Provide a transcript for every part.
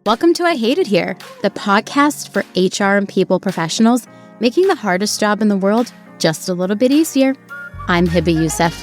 Welcome to I Hate It Here, the podcast for HR and people professionals, making the hardest job in the world just a little bit easier. I'm Hebba Youssef.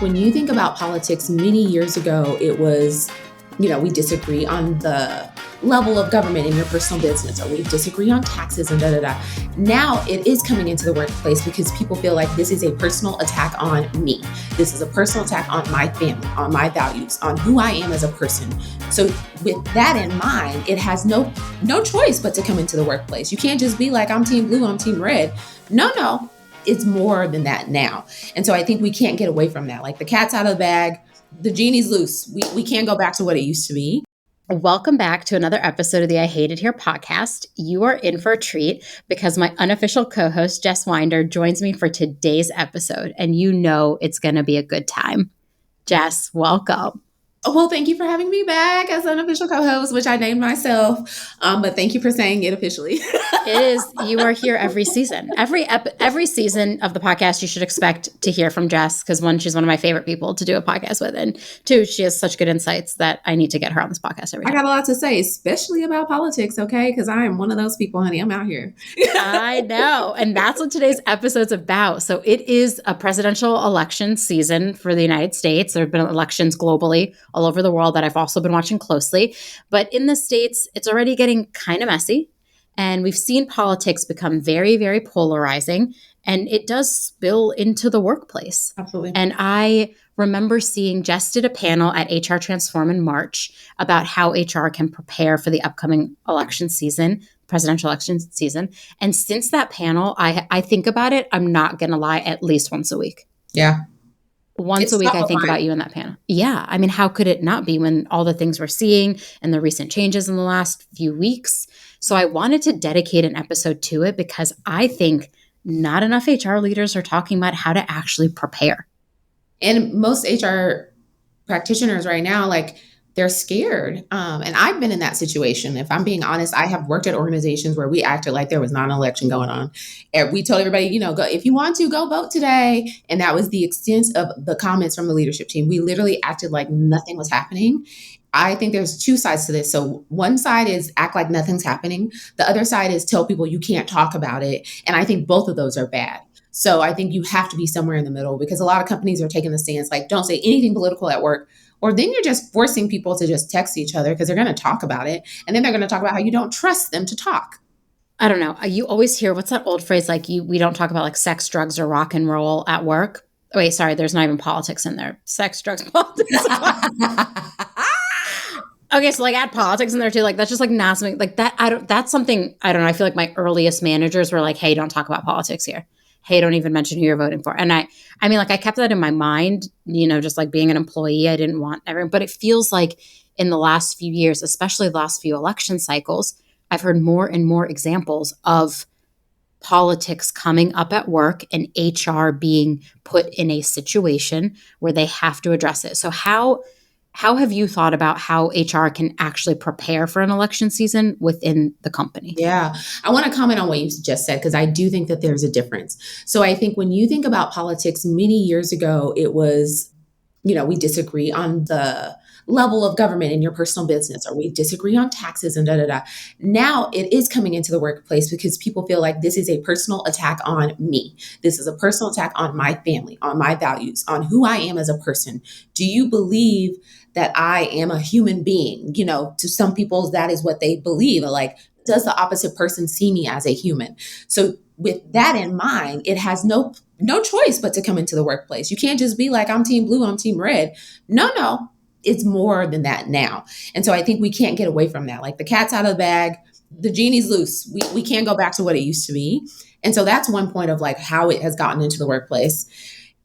When you think about politics, many years ago, it was, we disagree on the level of government in your personal business, or we disagree on taxes and da-da-da. Now it is coming into the workplace because people feel like this is a personal attack on me. This is a personal attack on my family, on my values, on who I am as a person. So with that in mind, it has no choice but to come into the workplace. You can't just be like, I'm team blue, I'm team red. No, it's more than that now. And so I think we can't get away from that. Like the cat's out of the bag, the genie's loose. We can't go back to what it used to be. Welcome back to another episode of the I Hate It Here podcast. You are in for a treat because my unofficial co-host, Jess Winder, joins me for today's episode, and you know it's going to be a good time. Jess, welcome. Well, thank you for having me back as an official co-host, which I named myself. But thank you for saying it officially. It is. You are here every season. Every season of the podcast, you should expect to hear from Jess because one, she's one of my favorite people to do a podcast with, and two, she has such good insights that I need to get her on this podcast every time. I got a lot to say, especially about politics, okay? Because I am one of those people, honey. I'm out here. I know. And that's what today's episode's about. So it is a presidential election season for the United States. There have been elections globally all over the world that I've also been watching closely. But in the States, it's already getting kind of messy. And we've seen politics become very, very polarizing. And it does spill into the workplace. Absolutely. And I remember seeing Jess did a panel at HR Transform in March about how HR can prepare for the upcoming election season, presidential election season. And since that panel, I think about it, I'm not going to lie, at least once a week. Yeah. Once a week, I think about you in that panel. Yeah. I mean, how could it not be when all the things we're seeing and the recent changes in the last few weeks? So I wanted to dedicate an episode to it because I think not enough HR leaders are talking about how to actually prepare. And most HR practitioners right now, they're scared. And I've been in that situation. If I'm being honest, I have worked at organizations where we acted like there was not an election going on. And we told everybody, go, if you want to, go vote today. And that was the extent of the comments from the leadership team. We literally acted like nothing was happening. I think there's two sides to this. So one side is act like nothing's happening. The other side is tell people you can't talk about it. And I think both of those are bad. So I think you have to be somewhere in the middle because a lot of companies are taking the stance like, don't say anything political at work. Or then you're just forcing people to just text each other because they're going to talk about it. And then they're going to talk about how you don't trust them to talk. I don't know. You always hear, what's that old phrase? We don't talk about sex, drugs, or rock and roll at work. Oh, wait, sorry. There's not even politics in there. Sex, drugs, politics. Okay, so add politics in there too. That's just not something that. That's something, I don't know. I feel like my earliest managers were like, hey, don't talk about politics here. Hey, don't even mention who you're voting for. And I kept that in my mind, just being an employee, I didn't want everyone, but it feels like in the last few years, especially the last few election cycles, I've heard more and more examples of politics coming up at work and HR being put in a situation where they have to address it. So how have you thought about how HR can actually prepare for an election season within the company? Yeah, I want to comment on what you just said, because I do think that there's a difference. So I think when you think about politics, many years ago, it was, we disagree on the level of government in your personal business, or we disagree on taxes and da-da-da. Now it is coming into the workplace because people feel like this is a personal attack on me. This is a personal attack on my family, on my values, on who I am as a person. Do you believe that I am a human being? To some people, that is what they believe. Does the opposite person see me as a human? So with that in mind, it has no choice but to come into the workplace. You can't just be like, I'm team blue, I'm team red. No, it's more than that now. And so I think we can't get away from that. The cat's out of the bag, the genie's loose. We can't go back to what it used to be. And so that's one point of how it has gotten into the workplace.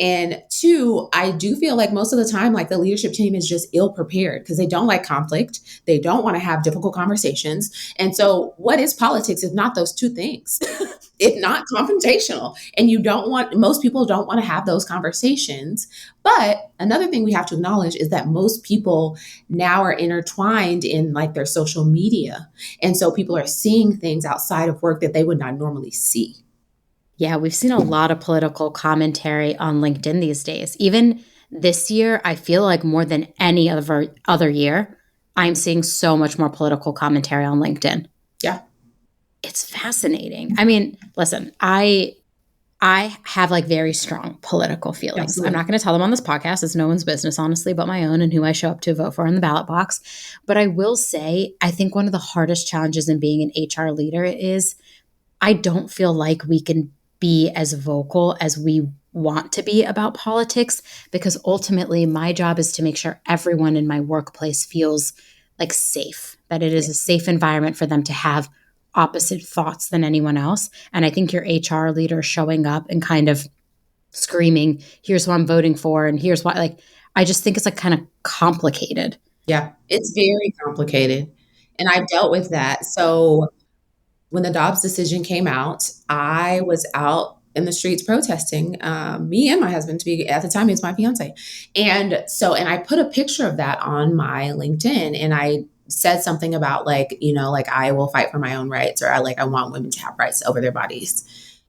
And two, I do feel like most of the time, the leadership team is just ill prepared because they don't like conflict. They don't want to have difficult conversations. And so what is politics if not those two things? If not confrontational? And most people don't want to have those conversations. But another thing we have to acknowledge is that most people now are intertwined in their social media. And so people are seeing things outside of work that they would not normally see. Yeah, we've seen a lot of political commentary on LinkedIn these days. Even this year, I feel like more than any other year, I'm seeing so much more political commentary on LinkedIn. Yeah. It's fascinating. I mean, listen, I have like very strong political feelings. I'm Absolutely. not going to tell them on this podcast. It's no one's business, honestly, but my own and who I show up to vote for in the ballot box. But I will say, I think one of the hardest challenges in being an HR leader is I don't feel like we can be as vocal as we want to be about politics, because ultimately my job is to make sure everyone in my workplace feels like safe, that it is Yeah. a safe environment for them to have opposite thoughts than anyone else. And I think your HR leader showing up and kind of screaming, here's who I'm voting for and here's why, like, I just think it's like kind of complicated. Yeah. It's very complicated. And I've dealt with that. So when the Dobbs decision came out, I was out in the streets protesting. Me and my husband, to be at the time, he was my fiance, and I put a picture of that on my LinkedIn, and I said something about like, like I will fight for my own rights, or I want women to have rights over their bodies.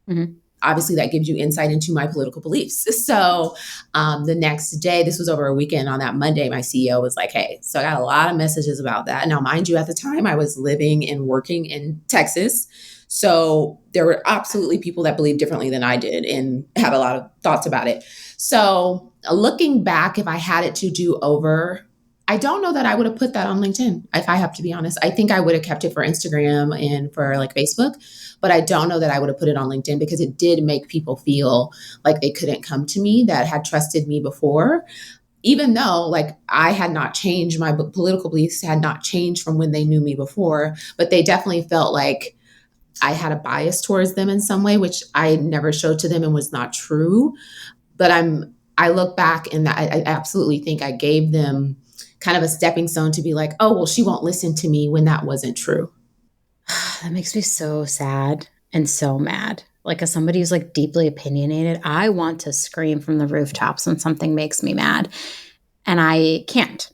Mhm. Obviously that gives you insight into my political beliefs. So the next day, this was over a weekend, on that Monday, my CEO was like, hey, so I got a lot of messages about that. Now, mind you, at the time I was living and working in Texas. So there were absolutely people that believed differently than I did and had a lot of thoughts about it. So looking back, if I had it to do over, I don't know that I would have put that on LinkedIn, if I have to be honest. I think I would have kept it for Instagram and for like Facebook, but I don't know that I would have put it on LinkedIn, because it did make people feel like they couldn't come to me that had trusted me before, even though like I had not changed, my political beliefs had not changed from when they knew me before, but they definitely felt like I had a bias towards them in some way, which I never showed to them and was not true. But I look back and I absolutely think I gave them kind of a stepping stone to be like, oh, well, she won't listen to me, when that wasn't true. That makes me so sad and so mad. Like, as somebody who's like deeply opinionated, I want to scream from the rooftops when something makes me mad, and I can't.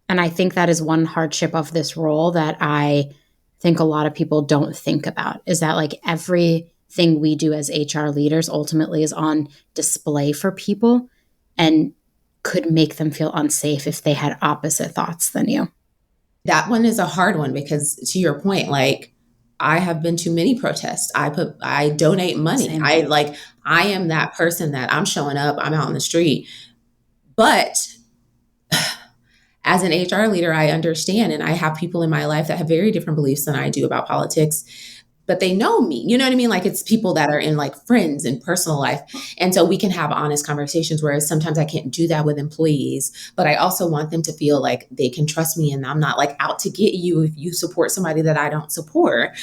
And I think that is one hardship of this role that I think a lot of people don't think about, is that like everything we do as HR leaders ultimately is on display for people and could make them feel unsafe if they had opposite thoughts than you. That one is a hard one, because to your point, like I have been to many protests. I donate money. Same. I am that person that I'm showing up, I'm out in the street. But as an HR leader, I understand, and I have people in my life that have very different beliefs than I do about politics, but they know me. You know what I mean? Like it's people that are in like friends and personal life. And so we can have honest conversations, whereas sometimes I can't do that with employees, but I also want them to feel like they can trust me and I'm not like out to get you if you support somebody that I don't support.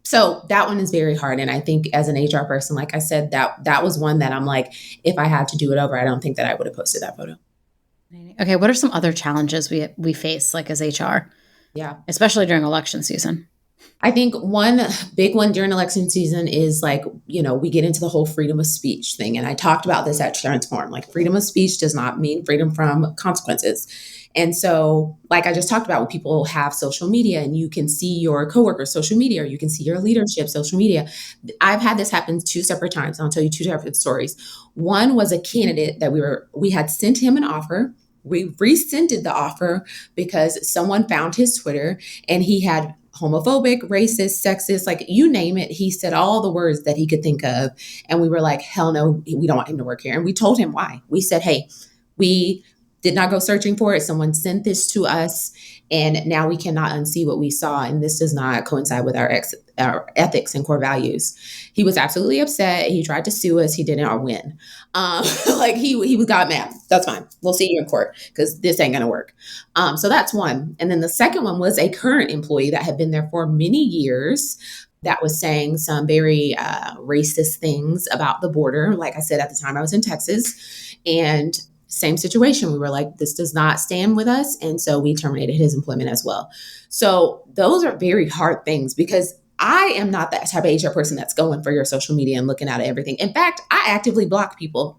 So that one is very hard. And I think as an HR person, like I said, that was one that I'm like, if I had to do it over, I don't think that I would have posted that photo. Okay, what are some other challenges we face like as HR, Yeah. especially during election season? I think one big one during election season is like, we get into the whole freedom of speech thing. And I talked about this at Transform. Like freedom of speech does not mean freedom from consequences. And so, like I just talked about, when people have social media and you can see your coworkers' social media, or you can see your leadership social media. I've had this happen 2 separate times. I'll tell you 2 separate stories. One was a candidate that we had sent him an offer. We rescinded the offer because someone found his Twitter and he had homophobic, racist, sexist, like you name it. He said all the words that he could think of. And we were like, hell no, we don't want him to work here. And we told him why. We said, hey, we did not go searching for it. Someone sent this to us, and now we cannot unsee what we saw. And this does not coincide with our ethics and core values. He was absolutely upset. He tried to sue us. He didn't win. Like he got mad. That's fine. We'll see you in court because this ain't gonna work. So that's one. And then the second one was a current employee that had been there for many years that was saying some very racist things about the border. Like I said, at the time I was in Texas, and same situation. We were like, this does not stand with us. And so we terminated his employment as well. So those are very hard things, because I am not that type of HR person that's going for your social media and looking at everything. In fact, I actively block people.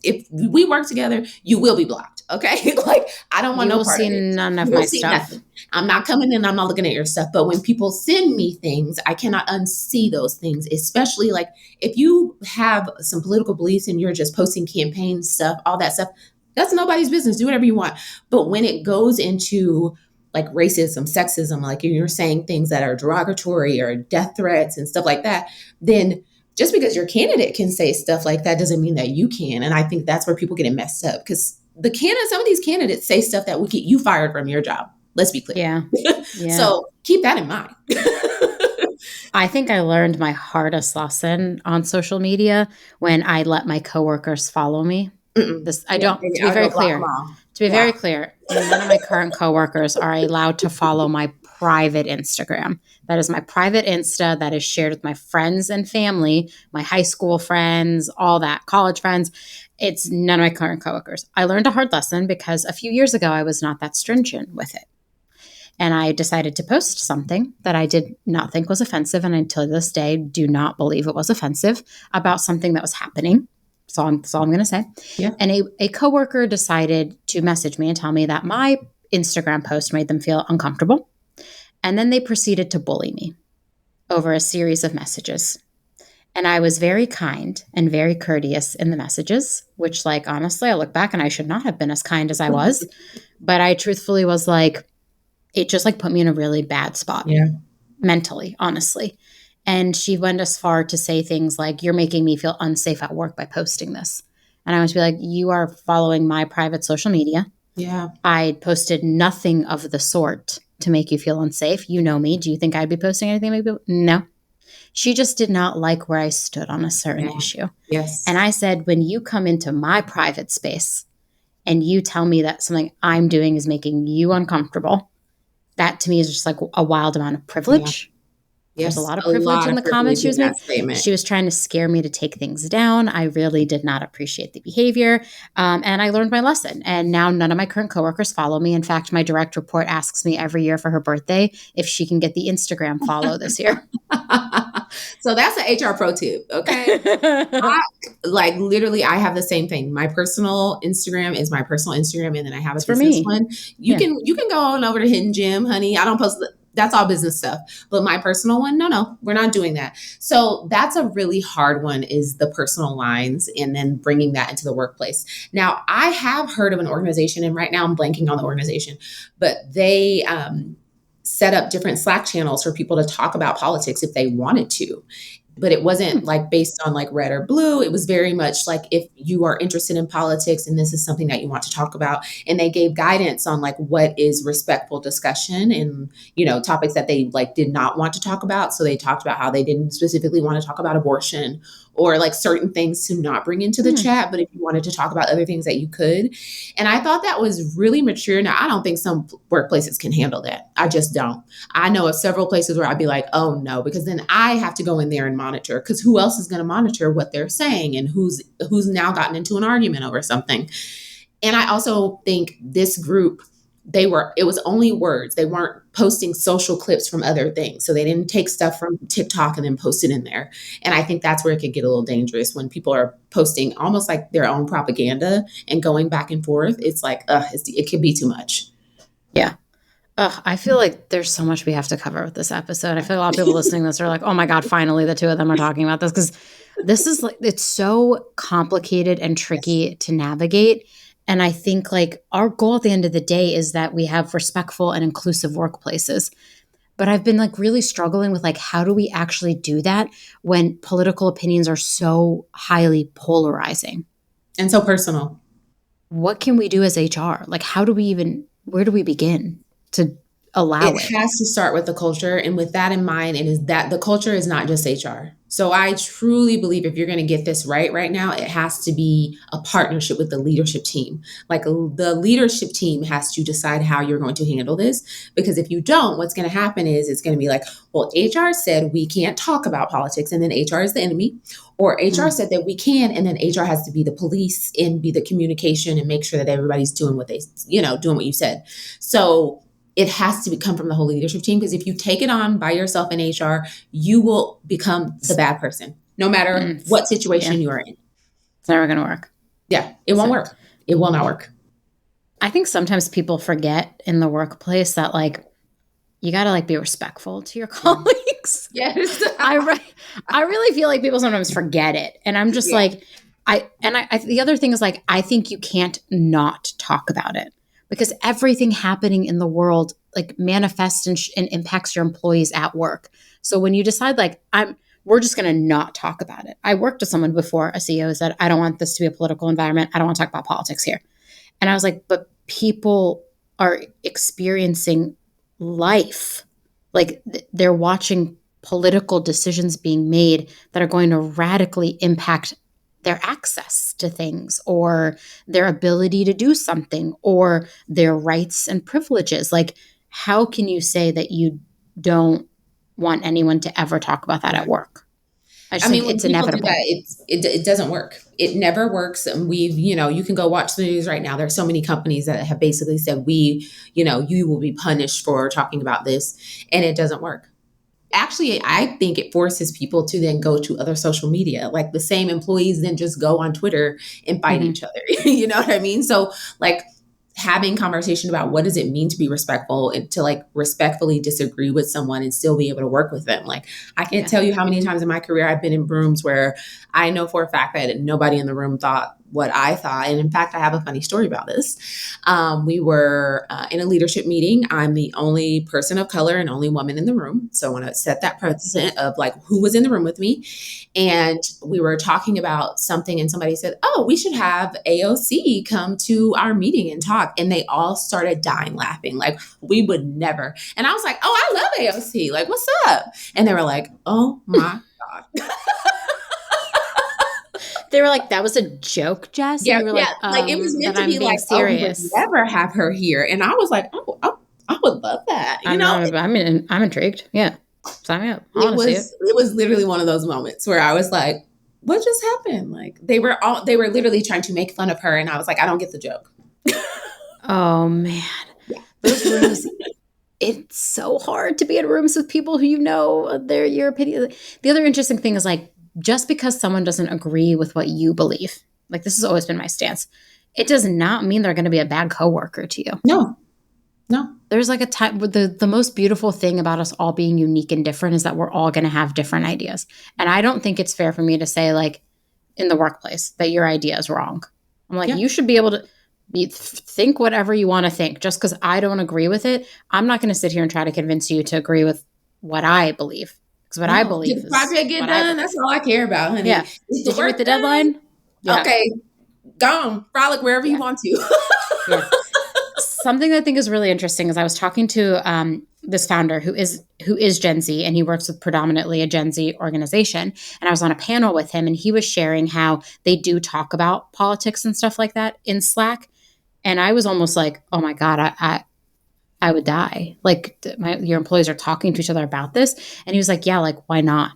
If we work together, you will be blocked. Okay. Like I don't want You no will part see of it. none of You will my see stuff. nothing. I'm not coming in. I'm not looking at your stuff. But when people send me things, I cannot unsee those things, especially like if you have some political beliefs and you're just posting campaign stuff, all that stuff, That's nobody's business. Do whatever you want. But when it goes into like racism, sexism, like you're saying things that are derogatory or death threats and stuff like that, then just because your candidate can say stuff like that doesn't mean that you can. And I think that's where people get it messed up because some of these candidates say stuff that would get you fired from your job. Let's be clear. Yeah. Yeah. So keep that in mind. I think I learned my hardest lesson on social media when I let my coworkers follow me. This I Yeah, don't baby, to be I'll very go block them clear. all. To be Wow. very clear, none of my current coworkers are allowed to follow my private Instagram. That is my private Insta that is shared with my friends and family, my high school friends, all that, college friends. It's none of my current coworkers. I learned a hard lesson because a few years ago I was not that stringent with it. And I decided to post something that I did not think was offensive, and until this day do not believe it was offensive, about something that was happening. That's all I'm going to say. Yeah. And a coworker decided to message me and tell me that my Instagram post made them feel uncomfortable. And then they proceeded to bully me over a series of messages. And I was very kind and very courteous in the messages, which, like, honestly, I look back and I should not have been as kind as I was. But I truthfully was like, it just like put me in a really bad spot mentally, honestly. And she went as far to say things like, you're making me feel unsafe at work by posting this. And I was be like, you are following my private social media. Yeah. I posted nothing of the sort to make you feel unsafe. You know me. Do you think I'd be posting anything? Maybe? No. She just did not like where I stood on a certain issue. Yes. And I said, when you come into my private space and you tell me that something I'm doing is making you uncomfortable, that to me is just like a wild amount of privilege. Yes, There's a lot of privilege in the comments she was making. Statement. She was trying to scare me to take things down. I really did not appreciate the behavior. And I learned my lesson. And now none of my current coworkers follow me. In fact, my direct report asks me every year for her birthday if she can get the Instagram follow this year. So that's an HR pro tip, okay? Literally, I have the same thing. My personal Instagram is my personal Instagram, and then I have a business one. You can go on over to Hidden Gem, honey. I don't post that's all business stuff. But my personal one, no, we're not doing that. So that's a really hard one, is the personal lines and then bringing that into the workplace. Now, I have heard of an organization, and right now I'm blanking on the organization, but they set up different Slack channels for people to talk about politics if they wanted to. But it wasn't like based on like red or blue. It was very much like, if you are interested in politics and this is something that you want to talk about. And they gave guidance on like what is respectful discussion and, topics that they like did not want to talk about. So they talked about how they didn't specifically want to talk about abortion or like certain things to not bring into the chat. But if you wanted to talk about other things that you could. And I thought that was really mature. Now, I don't think some workplaces can handle that. I just don't. I know of several places where I'd be like, oh no, because then I have to go in there and monitor, because who else is going to monitor what they're saying and who's now gotten into an argument over something. And I also think this group, it was only words. They weren't posting social clips from other things. So they didn't take stuff from TikTok and then post it in there. And I think that's where it could get a little dangerous when people are posting almost like their own propaganda and going back and forth. It's like, it could be too much. Yeah. I feel like there's so much we have to cover with this episode. I feel a lot of people listening to this are like, oh my God, finally the two of them are talking about this, because this is like, it's so complicated and tricky to navigate. And I think like our goal at the end of the day is that we have respectful and inclusive workplaces. But I've been like really struggling with like, how do we actually do that when political opinions are so highly polarizing? And so personal. What can we do as HR? Like, where do we begin to allow it? It has to start with the culture. And with that in mind, it is that the culture is not just HR. So I truly believe if you're going to get this right now, it has to be a partnership with the leadership team. Like the leadership team has to decide how you're going to handle this. Because if you don't, what's going to happen is it's going to be like, well, HR said we can't talk about politics, and then HR is the enemy. Or HR said that we can, and then HR has to be the police and be the communication and make sure that everybody's doing what doing what you said. So it has to come from the whole leadership team, because if you take it on by yourself in HR, you will become the bad person, no matter what situation you are in. It's never going to work. Yeah, it won't work. It will not work. I think sometimes people forget in the workplace that like you got to like be respectful to your colleagues. Yes. I really feel like people sometimes forget it. And I'm just like, The other thing is like, I think you can't not talk about it because everything happening in the world like manifests and impacts your employees at work. So when you decide like, we're just going to not talk about it. I worked with someone before, a CEO, who said, I don't want this to be a political environment. I don't want to talk about politics here. And I was like, but people are experiencing life. Like they're watching political decisions being made that are going to radically impact their access to things or their ability to do something or their rights and privileges. Like, how can you say that you don't want anyone to ever talk about that at work? I just think When it's people do inevitable. that, it doesn't work. It never works. And you can go watch the news right now. There's so many companies that have basically said, you will be punished for talking about this, and it doesn't work. Actually, I think it forces people to then go to other social media. Like the same employees then just go on Twitter and fight Mhm. each other. You know what I mean? So like having conversation about what does it mean to be respectful and to like respectfully disagree with someone and still be able to work with them. Like I can't tell you how many times in my career I've been in rooms where I know for a fact that nobody in the room thought what I thought. And in fact, I have a funny story about this. We were in a leadership meeting. I'm the only person of color and only woman in the room. So I want to set that precedent of like who was in the room with me. And we were talking about something and somebody said, oh, we should have AOC come to our meeting and talk. And they all started dying laughing. Like we would never. And I was like, oh, I love AOC. Like, what's up? And they were like, oh my God. They were like, that was a joke, Jess? Yeah, And you were yeah. like, Like it was meant but to I'm be being like, oh, we would serious. never have her here. And I was like, oh, I would love that. I'm intrigued. Yeah. Sign me up. I want to see it. It was literally one of those moments where I was like, what just happened? Like they were literally trying to make fun of her. And I was like, I don't get the joke. Oh man. Yeah. Those rooms, it's so hard to be in rooms with people who they're your opinion. The other interesting thing is like, just because someone doesn't agree with what you believe, like this has always been my stance, it does not mean they're going to be a bad coworker to you. No. There's like a time the most beautiful thing about us all being unique and different is that we're all going to have different ideas. And I don't think it's fair for me to say like in the workplace that your idea is wrong. I'm like, Yeah. you should be able to think whatever you want to think. Just because I don't agree with it, I'm not going to sit here and try to convince you to agree with what I believe. Because what I believe Did the is project get done? That's all I care about, honey. Yeah. Did you meet the deadline? Yeah. Okay. Go on. Frolic wherever you want to. Yeah. Something that I think is really interesting is I was talking to this founder who is Gen Z, and he works with predominantly a Gen Z organization. And I was on a panel with him, and he was sharing how they do talk about politics and stuff like that in Slack. And I was almost like, oh my God, I would die. Like your employees are talking to each other about this. And he was like, yeah, like why not?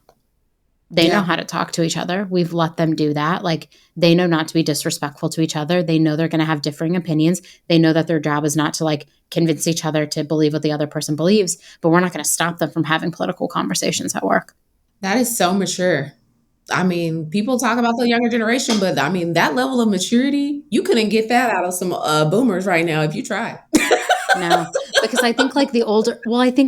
They know how to talk to each other. We've let them do that. Like they know not to be disrespectful to each other. They know they're going to have differing opinions. They know that their job is not to like convince each other to believe what the other person believes, but we're not going to stop them from having political conversations at work. That is so mature. I mean, people talk about the younger generation, but I mean, that level of maturity, you couldn't get that out of some boomers right now if you tried. No, because I think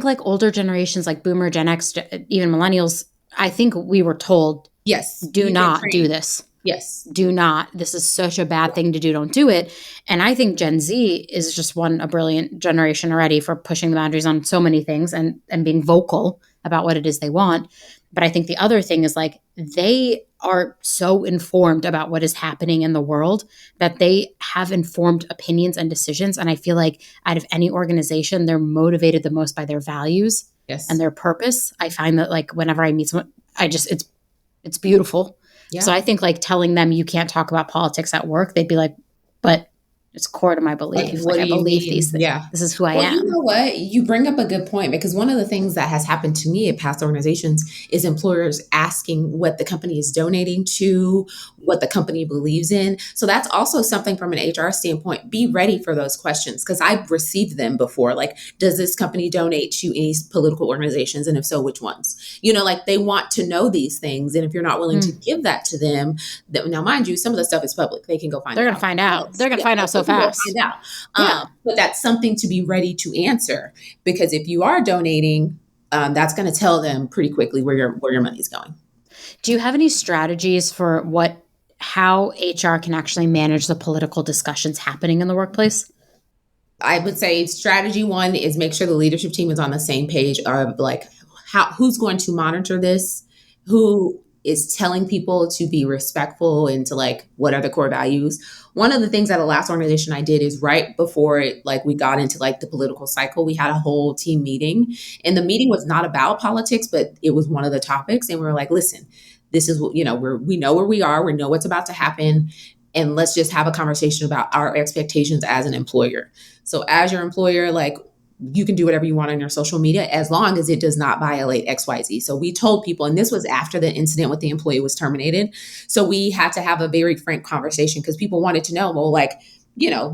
like older generations like boomer, Gen X, even millennials, I think we were told, yes, do not do this. Yes. Do not. This is such a bad thing to do. Don't do it. And I think Gen Z is just a brilliant generation already for pushing the boundaries on so many things and being vocal about what it is they want. But I think the other thing is like they are so informed about what is happening in the world that they have informed opinions and decisions. And I feel like out of any organization, they're motivated the most by their values and their purpose. I find that like whenever I meet someone, it's beautiful. Yeah. So I think like telling them you can't talk about politics at work, they'd be like, but it's core to my belief. Like I believe these things. Yeah. This is who I am. You know what? You bring up a good point because one of the things that has happened to me at past organizations is employers asking what the company is donating to, what the company believes in. So that's also something from an HR standpoint. Be ready for those questions because I've received them before. Like, does this company donate to any political organizations? And if so, which ones? You know, like they want to know these things. And if you're not willing to give that to them, now mind you, some of the stuff is public. They can go find out. They're going to find out. They're going to find out so fast. Find out. But that's something to be ready to answer because if you are donating, that's going to tell them pretty quickly where your money is going. Do you have any strategies for what how HR can actually manage the political discussions happening in the workplace? I would say strategy one is make sure the leadership team is on the same page of like who's going to monitor this, who is telling people to be respectful and to like what are the core values. One of the things at the last organization I did is right before like we got into like the political cycle, we had a whole team meeting, and the meeting was not about politics, but it was one of the topics, and we were like, listen, this is what we know where we are, we know what's about to happen, and let's just have a conversation about our expectations as an employer. So as your employer, like you can do whatever you want on your social media as long as it does not violate XYZ. So we told people, and this was after the incident with the employee was terminated. So we had to have a very frank conversation because people wanted to know, well, like,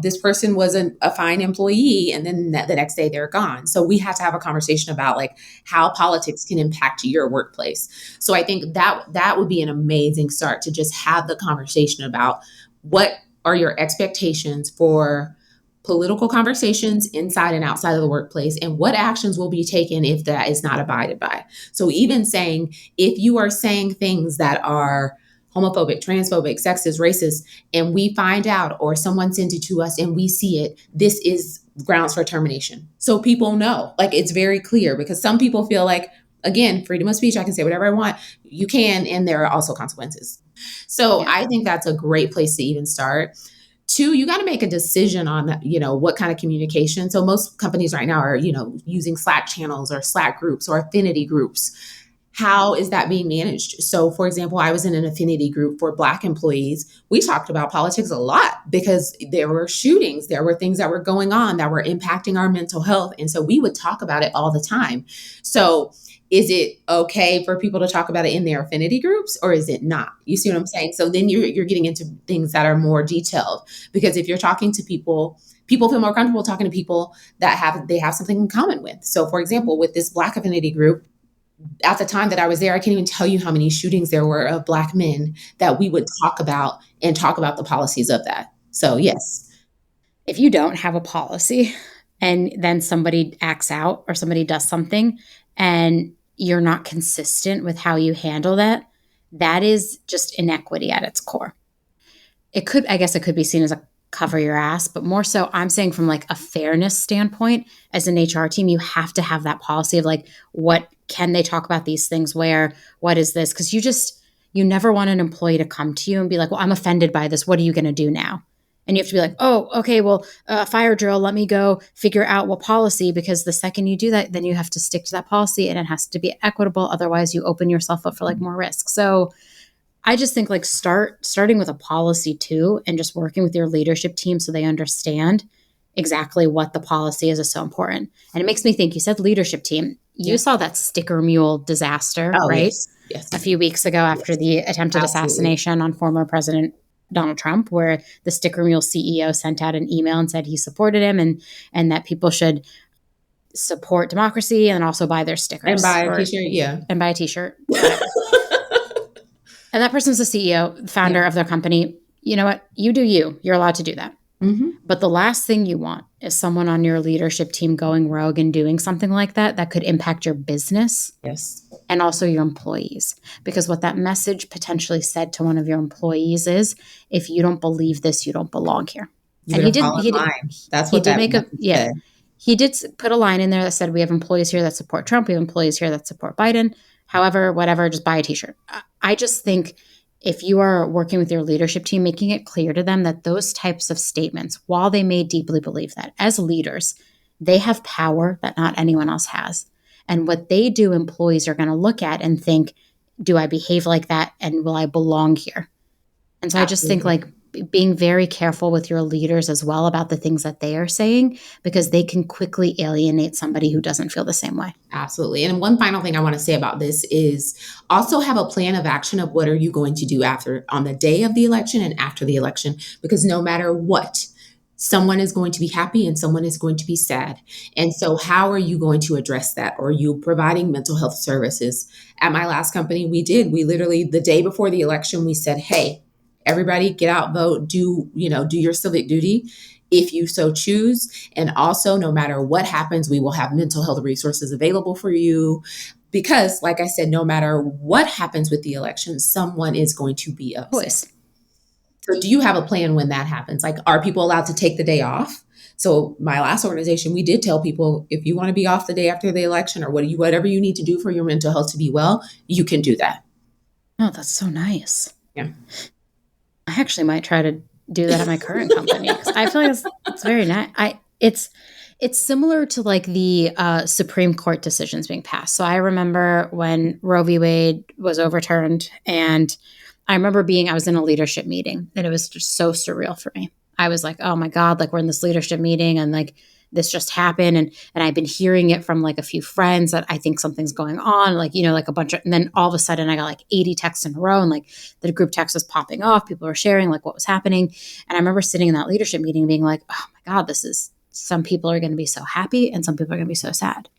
this person was a fine employee and then the next day they're gone. So we had to have a conversation about like how politics can impact your workplace. So I think that would be an amazing start to just have the conversation about what are your expectations for political conversations inside and outside of the workplace, and what actions will be taken if that is not abided by. So even saying, if you are saying things that are homophobic, transphobic, sexist, racist, and we find out or someone sends it to us and we see it, this is grounds for termination. So people know, like it's very clear, because some people feel like, again, freedom of speech, I can say whatever I want. You can, and there are also consequences. So yeah. I think that's a great place to even start. Two, you got to make a decision on, what kind of communication. So most companies right now are, using Slack channels or Slack groups or affinity groups. How is that being managed? So, for example, I was in an affinity group for Black employees. We talked about politics a lot because there were shootings, there were things that were going on that were impacting our mental health. And so we would talk about it all the time. So is it okay for people to talk about it in their affinity groups, or is it not? You see what I'm saying? So then you're getting into things that are more detailed, because if you're talking to people feel more comfortable talking to people that have something in common with. So for example, with this Black affinity group, at the time that I was there, I can't even tell you how many shootings there were of Black men that we would talk about the policies of that. So yes. If you don't have a policy and then somebody acts out or somebody does something and you're not consistent with how you handle that, that is just inequity at its core. I guess it could be seen as a cover your ass, but more so I'm saying from like a fairness standpoint, as an HR team, you have to have that policy of like, what can they talk about these things where, what is this? Because you never want an employee to come to you and be like, well, I'm offended by this. What are you going to do now? And you have to be like, oh, okay, well, fire drill, let me go figure out what policy, because the second you do that, then you have to stick to that policy and it has to be equitable. Otherwise you open yourself up for like more risk. So I just think like starting with a policy too, and just working with your leadership team so they understand exactly what the policy is so important. And it makes me think, you said leadership team. You saw that sticker mule disaster, right? Yes. A few weeks ago after the attempted assassination on former President Donald Trump, where the sticker mule CEO sent out an email and said he supported him and that people should support democracy and also buy their stickers. And buy a t-shirt, yeah. And buy a t-shirt. And that person's the CEO, founder of their company. You know what? You do you. You're allowed to do that. Mm-hmm. But the last thing you want is someone on your leadership team going rogue and doing something like that could impact your business. Yes. And also your employees. Because what that message potentially said to one of your employees is, if you don't believe this, you don't belong here. And he did. That's what that said. He did put a line in there that said, we have employees here that support Trump. We have employees here that support Biden. However, whatever, just buy a t-shirt. I just think if you are working with your leadership team, making it clear to them that those types of statements, while they may deeply believe that, as leaders, they have power that not anyone else has. And what they do, employees are going to look at and think, do I behave like that? And will I belong here? And so I just think like being very careful with your leaders as well about the things that they are saying, because they can quickly alienate somebody who doesn't feel the same way. Absolutely. And one final thing I want to say about this is also have a plan of action of what are you going to do on the day of the election and after the election, because no matter what, someone is going to be happy and someone is going to be sad. And so how are you going to address that? Are you providing mental health services? At my last company, we literally, the day before the election, we said, hey, everybody get out, vote, do your civic duty if you so choose. And also, no matter what happens, we will have mental health resources available for you. Because like I said, no matter what happens with the election, someone is going to be upset. So do you have a plan when that happens? Like, are people allowed to take the day off? So my last organization, we did tell people, if you want to be off the day after the election, or whatever you need to do for your mental health to be well, you can do that. Oh, that's so nice. Yeah. I actually might try to do that at my current company, 'cause I feel like it's very nice. It's similar to like the Supreme Court decisions being passed. So I remember when Roe v. Wade was overturned, and I was in a leadership meeting, and it was just so surreal for me. I was like, oh my God, like we're in this leadership meeting, and like this just happened. And I've been hearing it from like a few friends that I think something's going on, like, like a bunch of, and then all of a sudden I got like 80 texts in a row, and like the group text was popping off. People were sharing like what was happening. And I remember sitting in that leadership meeting being like, oh my God, some people are going to be so happy and some people are going to be so sad.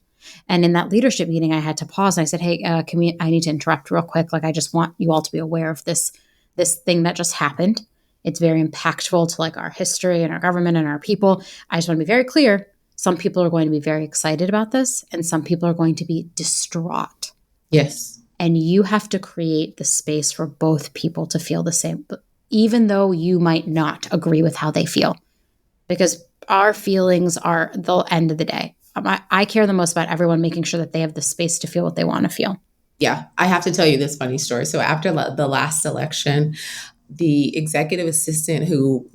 And in that leadership meeting, I had to pause and I said, hey, I need to interrupt real quick. Like, I just want you all to be aware of this thing that just happened. It's very impactful to like our history and our government and our people. I just want to be very clear. Some people are going to be very excited about this, and some people are going to be distraught. Yes. And you have to create the space for both people to feel the same, even though you might not agree with how they feel, because our feelings are the end of the day. I care the most about everyone making sure that they have the space to feel what they want to feel. Yeah. I have to tell you this funny story. So after the last election, the executive assistant who,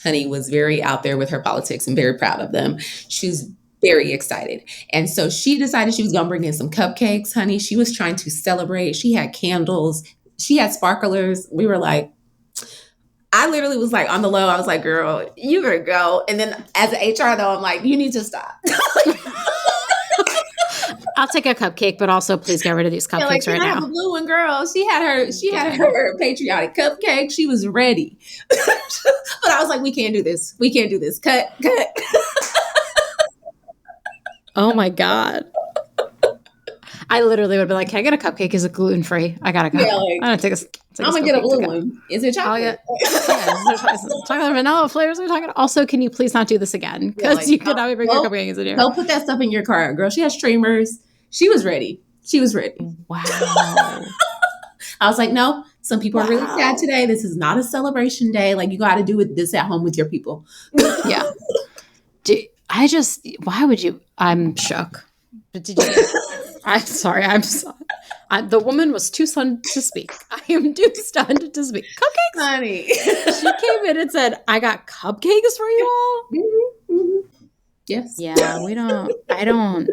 honey, was very out there with her politics and very proud of them, she's very excited. And so she decided she was going to bring in some cupcakes, honey. She was trying to celebrate. She had candles. She had sparklers. We were like, I literally was like on the low. I was like, girl, you better go. And then as an HR though, I'm like, you need to stop. I'll take a cupcake, but also please get rid of these cupcakes right now. The blue one, girl. She had her patriotic cupcake. She was ready. But I was like, we can't do this. We can't do this. Cut. Oh my God. I literally would be like, can I get a cupcake? Is it gluten free? I gotta go. Yeah, like, I'm gonna get a blue one. Is it chocolate? Chocolate vanilla flavors we're talking. Also, can you please not do this again? Because you could not bring your cupcakes in here. Don't put that stuff in your car, girl. She has streamers. She was ready. Wow. I was like, no, some people are really sad today. This is not a celebration day. Like, you got to do this at home with your people. Yeah. Why would you? I'm shook. But did you? I'm sorry. The woman was too stunned to speak. I am too stunned to speak. Cupcakes? Honey. She came in and said, I got cupcakes for you all? Mm-hmm, mm-hmm. Yes. Yeah, I don't.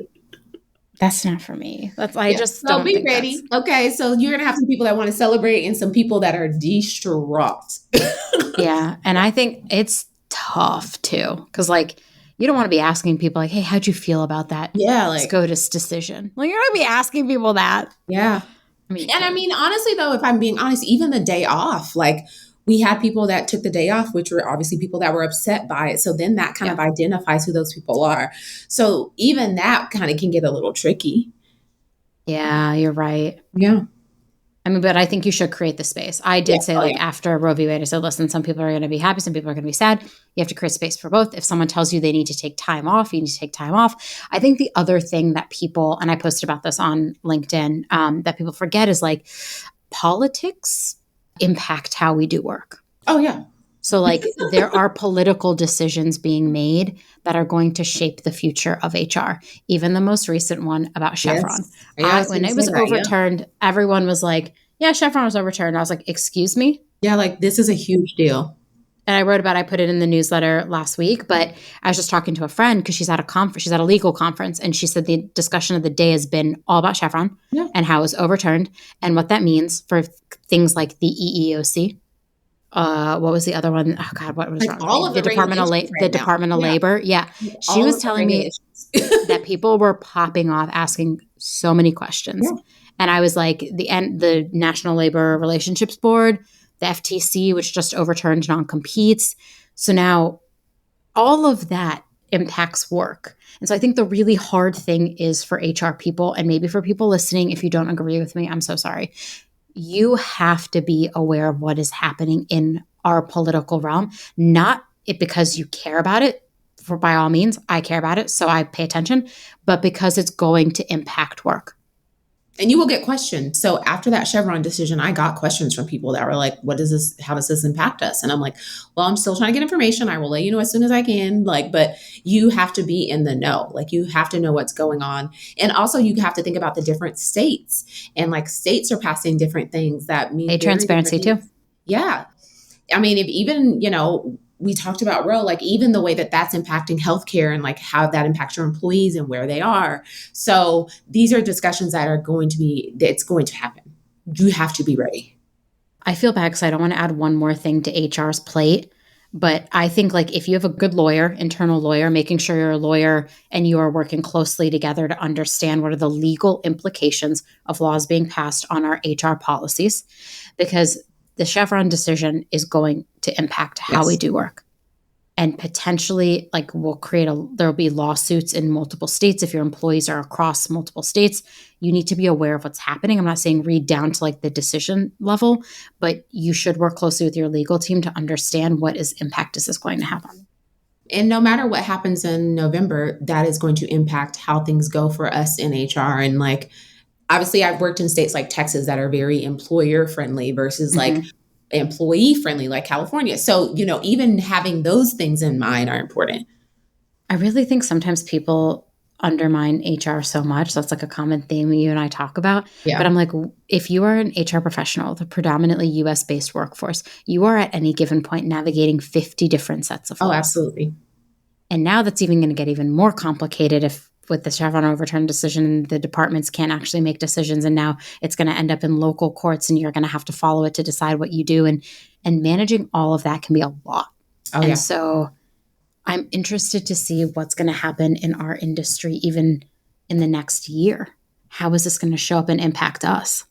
That's not for me. Just don't be ready. Okay, so you're going to have some people that want to celebrate and some people that are distraught. Yeah, and I think it's tough too. Because like, you don't want to be asking people like, hey, how'd you feel about that SCOTUS decision? Like, you're going to be asking people that. Yeah. I mean, honestly, though, if I'm being honest, even the day off, like we had people that took the day off, which were obviously people that were upset by it. So then that kind of identifies who those people are. So even that kind of can get a little tricky. Yeah, you're right. Yeah. I mean, but I think you should create the space. I did say after Roe v. Wade, I said, listen, some people are going to be happy. Some people are going to be sad. You have to create space for both. If someone tells you they need to take time off, you need to take time off. I think the other thing that people, and I posted about this on LinkedIn, that people forget is like politics impact how we do work. Oh, yeah. So like there are political decisions being made that are going to shape the future of HR. Even the most recent one about Chevron. Yes. When it was overturned, everyone was like, yeah, Chevron was overturned. I was like, excuse me? Yeah, like this is a huge deal. And I put it in the newsletter last week, but I was just talking to a friend because she's at a conference, she's at a legal conference, and she said the discussion of the day has been all about Chevron and how it was overturned and what that means for things like the EEOC. What was the other one? Oh God, what was wrong? All of the Department of Labor. Yeah. She was telling me that people were popping off asking so many questions. Yeah. And I was like, the National Labor Relationships Board, the FTC, which just overturned non-competes. So now all of that impacts work. And so I think the really hard thing is for HR people, and maybe for people listening, if you don't agree with me, I'm so sorry. You have to be aware of what is happening in our political realm, not because you care about it. By all means, I care about it, so I pay attention, but because it's going to impact work. And you will get questioned. So after that Chevron decision, I got questions from people that were like, what does this, how does this impact us? And I'm like, well, I'm still trying to get information. I will let you know as soon as I can. Like, but you have to be in the know. Like, you have to know what's going on. And also you have to think about the different states, and like states are passing different things that Pay mean very different transparency too. things. Yeah. I mean, if even, we talked about Roe, like even the way that that's impacting healthcare and like how that impacts your employees and where they are. So these are discussions that are going to be, it's going to happen. You have to be ready. I feel bad because I don't want to add one more thing to HR's plate. But I think like if you have a good lawyer, internal lawyer, making sure you're a lawyer and you are working closely together to understand what are the legal implications of laws being passed on our HR policies, because the Chevron decision is going to impact how we Yes. do work. And potentially like there'll be lawsuits in multiple states. If your employees are across multiple states, you need to be aware of what's happening. I'm not saying read down to like the decision level, but you should work closely with your legal team to understand what impact is this going to have on. And no matter what happens in November, that is going to impact how things go for us in HR. And like, obviously I've worked in states like Texas that are very employer friendly versus like employee friendly, like California. So, even having those things in mind are important. I really think sometimes people undermine HR so much. That's like a common theme you and I talk about. But Yeah. I'm like, if you are an HR professional, the predominantly US based workforce, you are at any given point navigating 50 different sets of Oh, laws. absolutely. And now that's even going to get even more complicated if with the Chevron overturn decision, the departments can't actually make decisions. And now it's going to end up in local courts and you're going to have to follow it to decide what you do. And managing all of that can be a lot. Oh, And yeah. so I'm interested to see what's going to happen in our industry, even in the next year. How is this going to show up and impact us?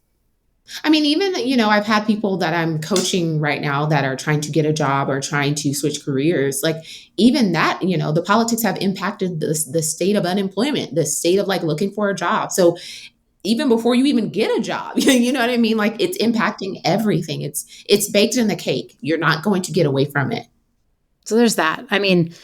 I mean, even, I've had people that I'm coaching right now that are trying to get a job or trying to switch careers. Like, even that, the politics have impacted the state of unemployment, the state of like looking for a job. So even before you even get a job, you know what I mean? Like, it's impacting everything. It's baked in the cake. You're not going to get away from it. So there's that. I mean,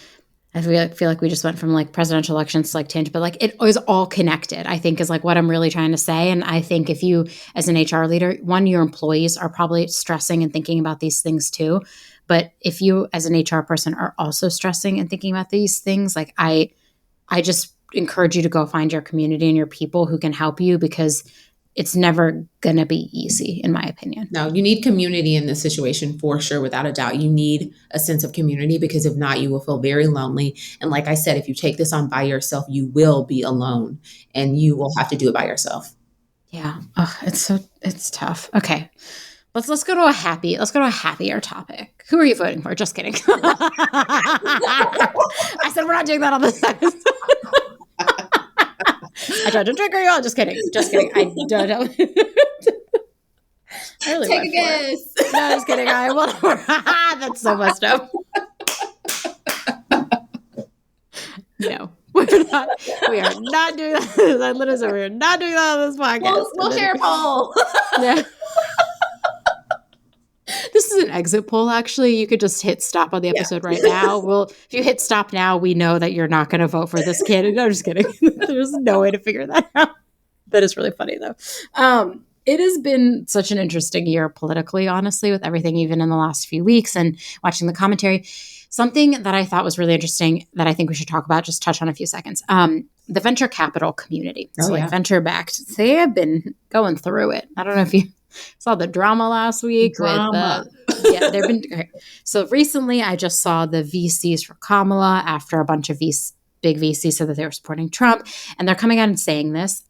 I feel like we just went from like presidential elections to like tangent, but like it is all connected, I think is like what I'm really trying to say. And I think if you, as an HR leader, one, your employees are probably stressing and thinking about these things too. But if you, as an HR person, are also stressing and thinking about these things, like I just encourage you to go find your community and your people who can help you because it's never going to be easy, in my opinion. No, you need community in this situation for sure, without a doubt. You need a sense of community because if not, you will feel very lonely. And like I said, if you take this on by yourself, you will be alone and you will have to do it by yourself. Yeah. Oh, it's tough. Okay. Let's go to a happier topic. Who are you voting for? Just kidding. I said we're not doing that on this episode. I tried to trigger you all. Just kidding. Just kidding. I don't know. I really Take went a for it. guess. No, just kidding. I will. That's so messed up. No, we're not. We are not doing that. I literally said we're not doing that on this podcast. We'll share a poll. Yeah. This is an exit poll, actually. You could just hit stop on the episode right now. Well, if you hit stop now, we know that you're not going to vote for this kid. No, just kidding. There's no way to figure that out. That is really funny, though. It has been such an interesting year politically, honestly, with everything, even in the last few weeks and watching the commentary. Something that I thought was really interesting that I think we should talk about, just touch on a few seconds. The venture capital community. So like venture backed, they have been going through it. I don't know if you saw the drama last week. Drama. Yeah, they've been. Okay. So recently I just saw the VCs for Kamala after a bunch of big VCs said that they were supporting Trump. And they're coming out and saying this.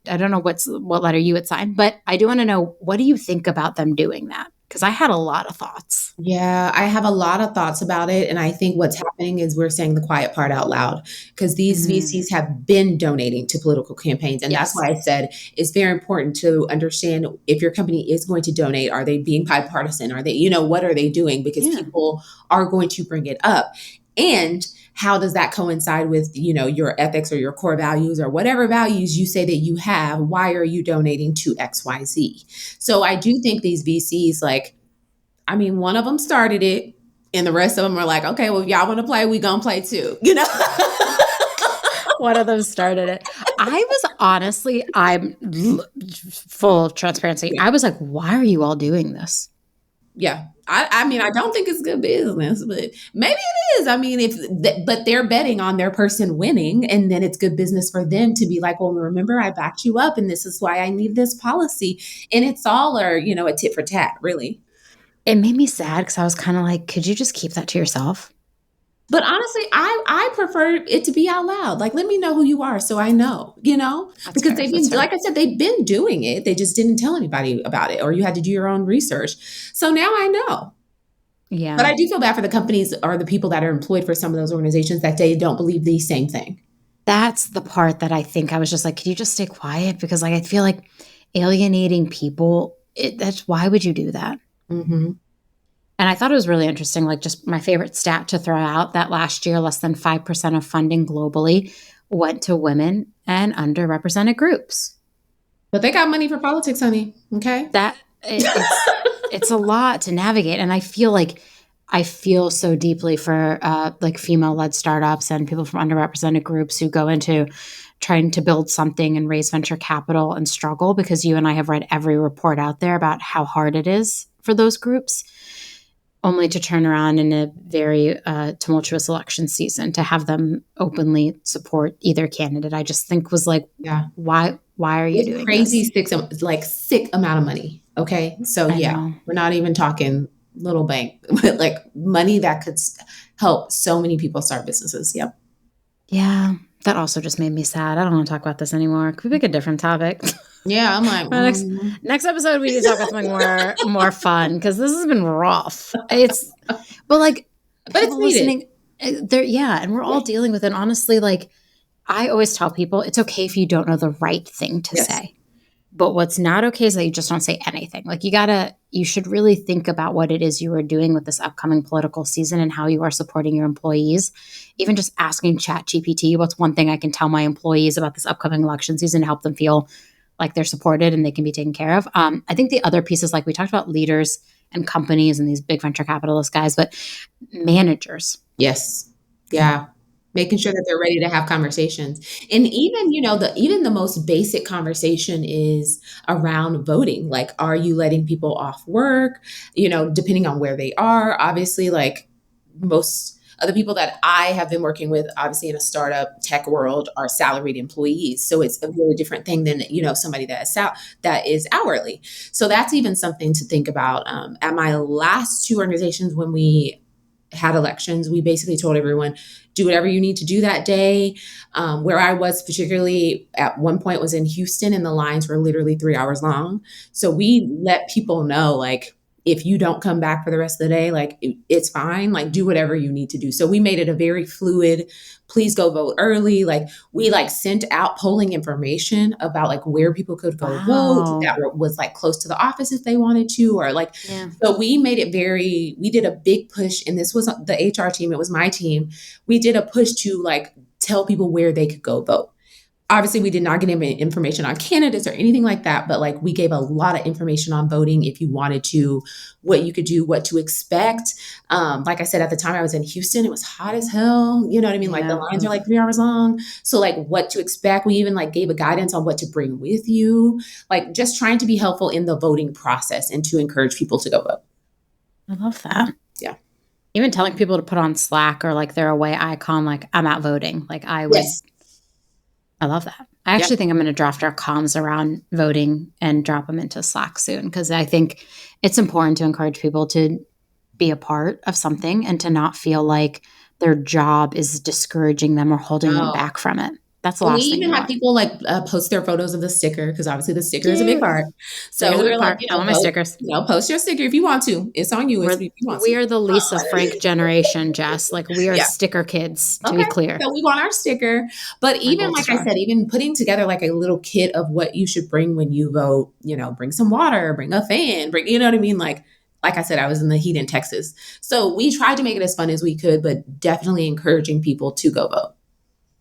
I don't know what letter you would sign, but I do want to know, what do you think about them doing that? Because I had a lot of thoughts. Yeah, I have a lot of thoughts about it. And I think what's happening is we're saying the quiet part out loud because these VCs have been donating to political campaigns. And that's why I said it's very important to understand if your company is going to donate, are they being bipartisan? Are they, what are they doing? Because people are going to bring it up. And how does that coincide with, your ethics or your core values or whatever values you say that you have? Why are you donating to XYZ? So I do think these VCs, one of them started it and the rest of them are like, okay, well, if y'all want to play, we gonna play too, One of them started it. Full transparency. Yeah. I was like, why are you all doing this? Yeah. I mean, I don't think it's good business, but maybe it is. I mean, but they're betting on their person winning, and then it's good business for them to be like, well, remember, I backed you up, and this is why I need this policy. And it's all, or, a tit for tat, really. It made me sad because I was kind of like, could you just keep that to yourself? But honestly, I prefer it to be out loud. Like, let me know who you are so I know, That's because fair. they've That's been, fair. like I said, they've been doing it. They just didn't tell anybody about it, or you had to do your own research. So now I know. But Yeah. I do feel bad for the companies or the people that are employed for some of those organizations that they don't believe the same thing. That's the part that I think I was just like, could you just stay quiet? Because like I feel like alienating people, that's why would you do that? Hmm. And I thought it was really interesting, like just my favorite stat to throw out that last year, less than 5% of funding globally went to women and underrepresented groups. But they got money for politics, honey. Okay. That it's a lot to navigate. And I feel so deeply for like female led startups and people from underrepresented groups who go into trying to build something and raise venture capital and struggle, because you and I have read every report out there about how hard it is for those groups, only to turn around in a very tumultuous election season to have them openly support either candidate. I just think was like, Yeah. why are you It's doing crazy this? sick amount of money. Okay. So I yeah, know. we're not even talking little bank, but like money that could help so many people start businesses. Yep. Yeah, that also just made me sad. I don't want to talk about this anymore. Could we pick a different topic? Yeah. I'm like, Our next episode, we need to talk about something more fun, because this has been rough. But like but it's people needed. listening, there, yeah, and we're all Yeah. dealing with it. Honestly, like I always tell people, it's okay if you don't know the right thing to Yes. say. But what's not okay is that you just don't say anything. Like you should really think about what it is you are doing with this upcoming political season and how you are supporting your employees. Even just asking ChatGPT, what's one thing I can tell my employees about this upcoming election season to help them feel like they're supported and they can be taken care of. I think the other pieces, like we talked about leaders and companies and these big venture capitalist guys, but managers. Yes. Yeah. Making sure that they're ready to have conversations. And even, the most basic conversation is around voting. Like, are you letting people off work? Depending on where they are. Obviously, like most of the people that I have been working with, obviously in a startup tech world, are salaried employees. So it's a really different thing than, somebody that is hourly. So that's even something to think about. At my last two organizations, when we had elections, we basically told everyone, do whatever you need to do that day. Where I was particularly at one point was in Houston, and the lines were literally 3 hours long. So we let people know, like, if you don't come back for the rest of the day, like it's fine, like do whatever you need to do. So we made it a very fluid, please go vote early. Like we like sent out polling information about like where people could go vote Wow. that was like close to the office if they wanted to, or like, Yeah. so we made it we did a big push, and this was the HR team, it was my team. We did a push to like tell people where they could go vote. Obviously, we did not get any information on candidates or anything like that, but like we gave a lot of information on voting if you wanted to, what you could do, what to expect. Like I said, at the time I was in Houston, it was hot as hell. You know what I mean? Like the Yeah. lines are like 3 hours long. So like what to expect. We even like gave a guidance on what to bring with you, like just trying to be helpful in the voting process and to encourage people to go vote. I love that. Yeah. Even telling people to put on Slack or like their away icon, like I'm out voting. Like Yes. I love that. I Yep. actually think I'm going to draft our comms around voting and drop them into Slack soon, because I think it's important to encourage people to be a part of something and to not feel like their job is discouraging them or holding them No. back from it. That's the We last thing even you had want. people like post their photos of the sticker, because obviously the sticker is a big Cute. part. So Stickers a we big were like, part. I want my vote, stickers. post your sticker if you want to. It's on you if We're you want we to. are the Lisa Frank generation, Jess. Like we are Yeah. sticker kids, to be Okay. clear. So we want our sticker. But My even gold like I star. said, even putting together like a little kit of what you should bring when you vote, bring some water, bring a fan, bring, you know what I mean? Like I said, I was in the heat in Texas. So we tried to make it as fun as we could, but definitely encouraging people to go vote.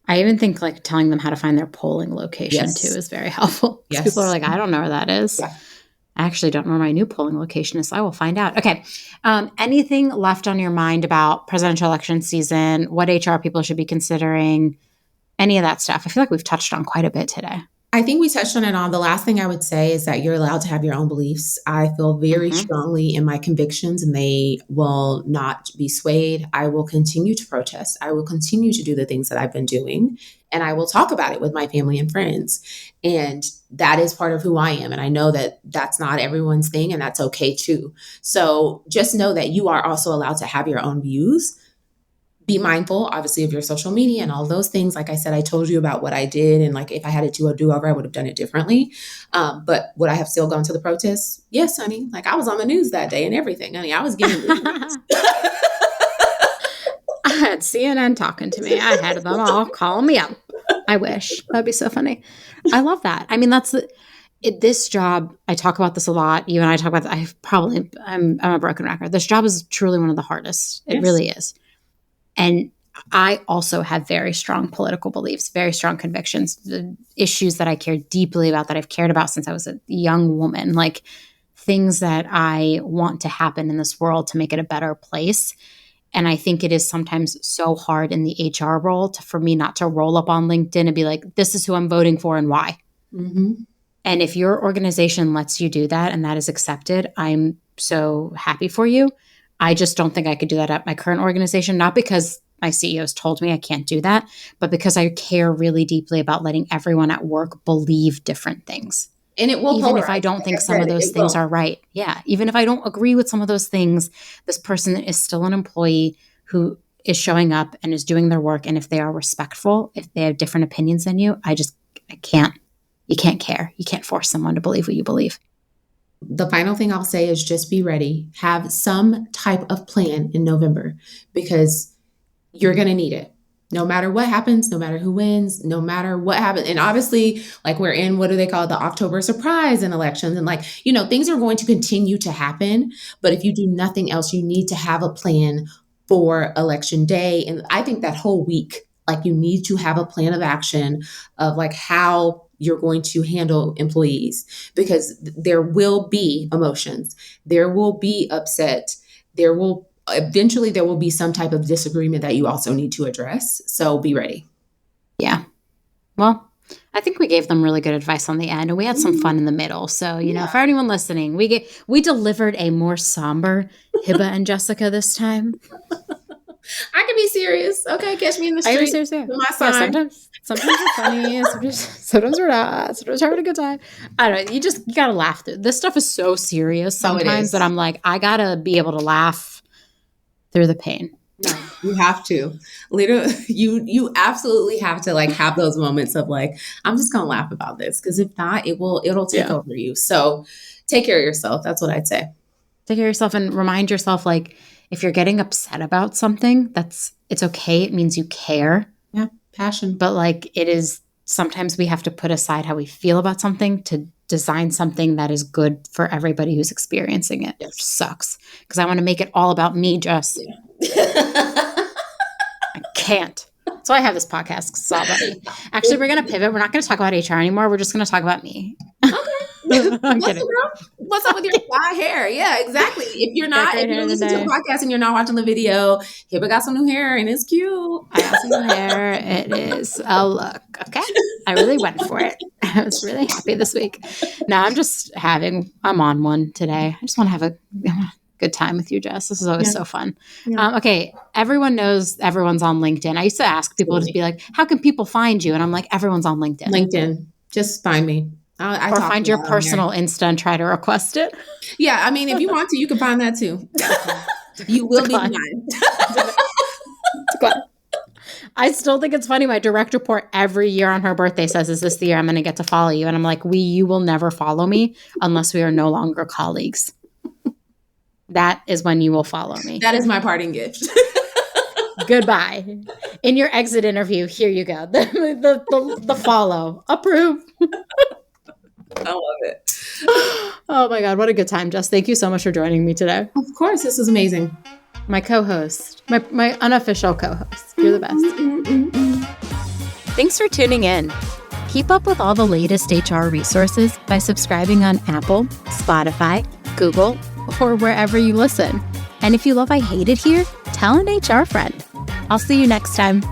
I even think like telling them how to find their polling location too Yes. is very helpful, because people are Yes. like, I don't know where that is. Yeah. I actually don't know where my new polling location is, so I will find out. Okay. Anything left on your mind about presidential election season? What HR people should be considering? any of that stuff. I feel like we've touched on quite a bit today. I think we touched on it all. The last thing I would say is that you're allowed to have your own beliefs. I feel very strongly in my convictions and they will not be swayed. I will continue to protest. I will continue to do the things that I've been doing and I will talk about it with my family and friends. And that is part of who I am. And I know that that's not everyone's thing and that's okay too. So just know that you are also allowed to have your own views. Be mindful, obviously, of your social media and all those things. Like I said, I told you about what I did. And like, if I had to do a do-over, I would have done it differently. But would I have still gone to the protests? Yes, honey. Like I was on the news that day and everything. Honey, I was getting I had CNN talking to me. I had them all calling me up. I wish. That'd be so funny. I love that. I mean, this job, I talk about this a lot. You and I talk about I'm a broken record. This job is truly one of the hardest. It really is. And I also have very strong political beliefs, very strong convictions, the issues that I care deeply about, that I've cared about since I was a young woman, like things that I want to happen in this world to make it a better place. And I think it is sometimes so hard in the HR role for me not to roll up on LinkedIn and be like, this is who I'm voting for and why. Mm-hmm. And if your organization lets you do that and that is accepted, I'm so happy for you. I just don't think I could do that at my current organization, not because my CEOs told me I can't do that, but because I care really deeply about letting everyone at work believe different things. And it will even if I don't think some of those things are right. Yeah. Even if I don't agree with some of those things, this person is still an employee who is showing up and is doing their work. And if they are respectful, if they have different opinions than you, you can't care. You can't force someone to believe what you believe. The final thing I'll say is just be ready. Have some type of plan in November because you're going to need it. No matter what happens, no matter who wins, no matter what happens. And obviously, like we're in, what do they call it? The October surprise in elections. And like, things are going to continue to happen. But if you do nothing else, you need to have a plan for election day. And I think that whole week, like you need to have a plan of action of like how you're going to handle employees because there will be emotions. There will be upset. Eventually there will be some type of disagreement that you also need to address. So be ready. Yeah. Well, I think we gave them really good advice on the end and we had some fun in the middle. So, for anyone listening, we delivered a more somber Hebba and Jessica this time. I can be serious. Okay, catch me in the street. I can be serious. My sign. Yeah, sometimes we're funny. Sometimes we're not. Sometimes we're having a good time. I don't know. You got to laugh through. This stuff is so serious sometimes that I'm like, I got to be able to laugh through the pain. No, you have to. Literally, you absolutely have to like have those moments of like, I'm just going to laugh about this because if not, it'll take over you. So take care of yourself. That's what I'd say. Take care of yourself and remind yourself like, if you're getting upset about something, it's okay. It means you care. Yeah, passion. But like it is, sometimes we have to put aside how we feel about something to design something that is good for everybody who's experiencing it. Yes. Which sucks because I want to make it all about me, Jess. Yeah. I can't. That's why I have this podcast. It's all about me. Actually, we're going to pivot. We're not going to talk about HR anymore. We're just going to talk about me. Okay. I'm kidding. What's up with your fly hair? Yeah, exactly. If you're listening to the podcast and you're not watching the video, Hebba got some new hair and it's cute. I got some new hair. It is a look. Okay. I really went for it. I was really happy this week. Now I'm on one today. I just want to have a good time with you, Jess. This is always so fun. Yeah. Okay. Everyone knows everyone's on LinkedIn. I used to ask people to be like, how can people find you? And I'm like, everyone's on LinkedIn. LinkedIn. Just find me. Or find your personal Insta and try to request it. Yeah, I mean, if you want to, you can find that too. You will be mine. I still think it's funny. My direct report every year on her birthday says, is this the year I'm going to get to follow you? And I'm like, you will never follow me unless we are no longer colleagues. That is when you will follow me. That is my parting gift. Goodbye. In your exit interview, here you go. The follow. Approve. I love it. Oh my God. What a good time, Jess. Thank you so much for joining me today. Of course. This was amazing. My co-host, my unofficial co-host. You're the best. Thanks for tuning in. Keep up with all the latest HR resources by subscribing on Apple, Spotify, Google, or wherever you listen. And if you love I Hate It Here, tell an HR friend. I'll see you next time.